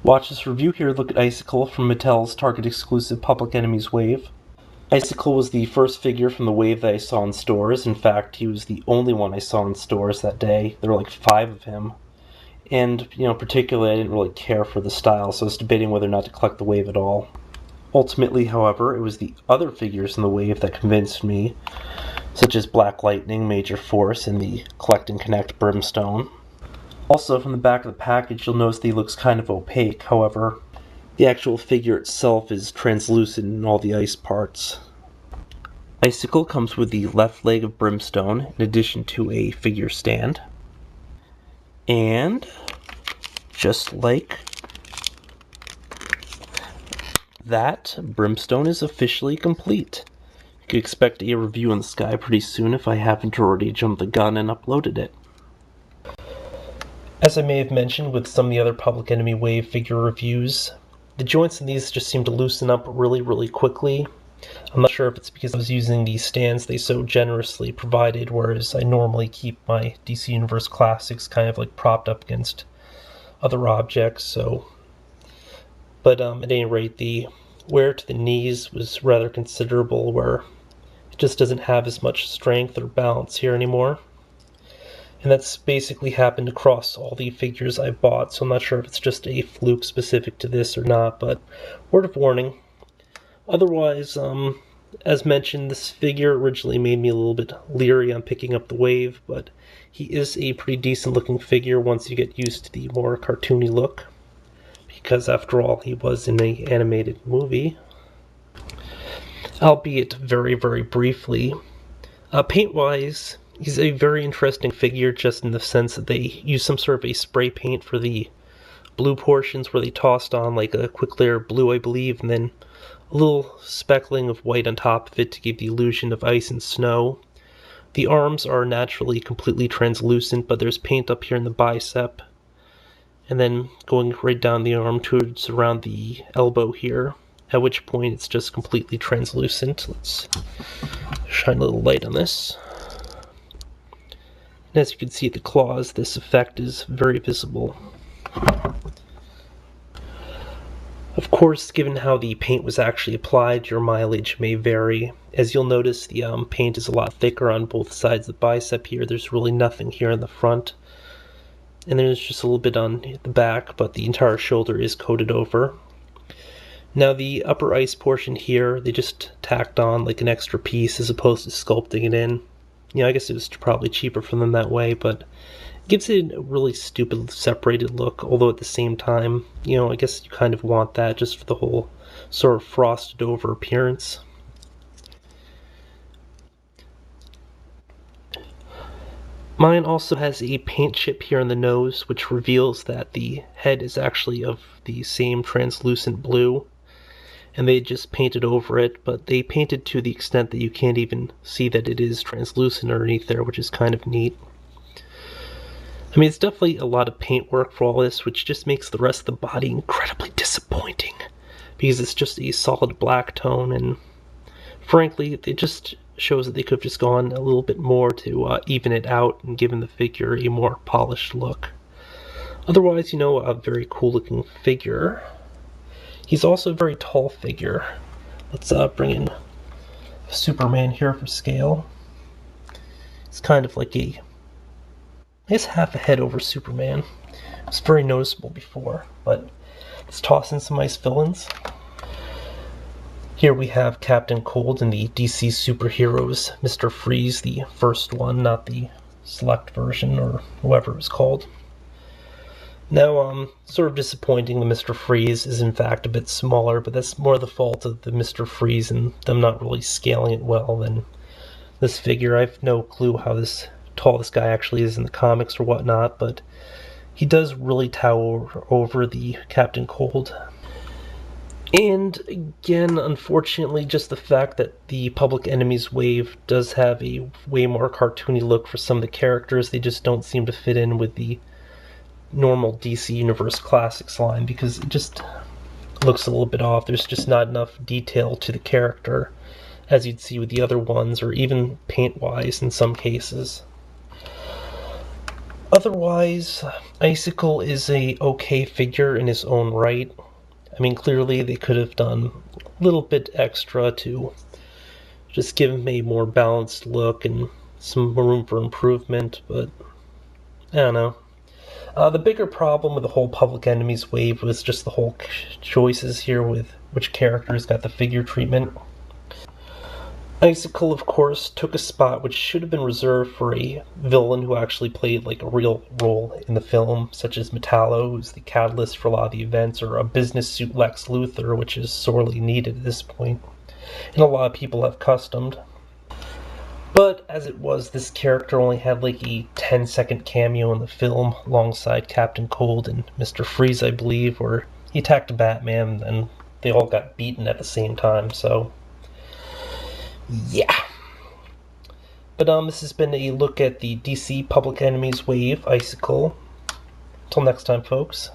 Watch this review here. Look at Icicle from Mattel's Target exclusive Public Enemies wave. Icicle was the first figure from the wave that I saw in stores. In fact, he was the only one I saw in stores that day. There were like 5 of him. And, particularly I didn't really care for the style, so I was debating whether or not to collect the wave at all. Ultimately, however, it was the other figures in the wave that convinced me, such as Black Lightning, Major Force, and the Collect and Connect Brimstone. Also, from the back of the package, you'll notice that he looks kind of opaque. However, the actual figure itself is translucent in all the ice parts. Icicle comes with the left leg of Brimstone, in addition to a figure stand. And, just like that, Brimstone is officially complete. You can expect a review in the sky pretty soon if I haven't already jumped the gun and uploaded it. As I may have mentioned with some of the other Public Enemy Wave figure reviews, the joints in these just seem to loosen up really quickly. I'm not sure if it's because I was using the stands they so generously provided, whereas I normally keep my DC Universe Classics kind of like propped up against other objects, But at any rate, the wear to the knees was rather considerable, where it just doesn't have as much strength or balance here anymore. And that's basically happened across all the figures I bought, so I'm not sure if it's just a fluke specific to this or not, but word of warning. Otherwise, as mentioned, this figure originally made me a little bit leery on picking up the wave, but he is a pretty decent looking figure once you get used to the more cartoony look, because after all, he was in an animated movie. Albeit very briefly. Paint-wise, he's a very interesting figure just in the sense that they use some sort of a spray paint for the blue portions where they tossed on like a quick layer of blue, I believe, and then a little speckling of white on top of it to give the illusion of ice and snow. The arms are naturally completely translucent, but there's paint up here in the bicep, and then going right down the arm towards around the elbow here, at which point it's just completely translucent. Let's shine a little light on this. And as you can see at the claws, this effect is very visible. Of course, given how the paint was actually applied, your mileage may vary. As you'll notice, the paint is a lot thicker on both sides of the bicep here. There's really nothing here in the front. And there's just a little bit on the back, but the entire shoulder is coated over. Now the upper ice portion here, they just tacked on like an extra piece as opposed to sculpting it in. I guess it was probably cheaper for them that way, but it gives it a really stupid separated look, although at the same time, I guess you kind of want that just for the whole sort of frosted over appearance. Mine also has a paint chip here on the nose, which reveals that the head is actually of the same translucent blue, and they just painted over it, but they painted to the extent that you can't even see that it is translucent underneath there, which is kind of neat. I mean, it's definitely a lot of paint work for all this, which just makes the rest of the body incredibly disappointing, because it's just a solid black tone, and frankly, it just shows that they could have just gone a little bit more to even it out and given the figure a more polished look. Otherwise, a very cool looking figure. He's also a very tall figure. Let's bring in Superman here for scale. It's kind of like I guess half a head over Superman. It's very noticeable before, but let's toss in some ice villains. Here we have Captain Cold in the DC Superheroes Mr. Freeze, the first one, not the select version or whatever it was called. Now, sort of disappointing, the Mr. Freeze is in fact a bit smaller, but that's more the fault of the Mr. Freeze and them not really scaling it well than this figure. I have no clue how tall this guy actually is in the comics or whatnot, but he does really tower over the Captain Cold. And again, unfortunately, just the fact that the Public Enemies wave does have a way more cartoony look for some of the characters, they just don't seem to fit in with the normal DC Universe Classics line, because it just looks a little bit off. There's just not enough detail to the character, as you'd see with the other ones, or even paint-wise in some cases. Otherwise, Icicle is a okay figure in his own right. I mean, clearly they could have done a little bit extra to just give him a more balanced look and some room for improvement, but I don't know. The bigger problem with the whole Public Enemies wave was just the whole choices here with which characters got the figure treatment. Icicle, of course, took a spot which should have been reserved for a villain who actually played like a real role in the film, such as Metallo, who's the catalyst for a lot of the events, or a business suit Lex Luthor, which is sorely needed at this point, and a lot of people have customed. But as it was, this character only had like a 10-second cameo in the film alongside Captain Cold and Mr. Freeze, I believe, where he attacked Batman and they all got beaten at the same time, so yeah. But this has been a look at the DC Public Enemies wave, Icicle. Till next time, folks.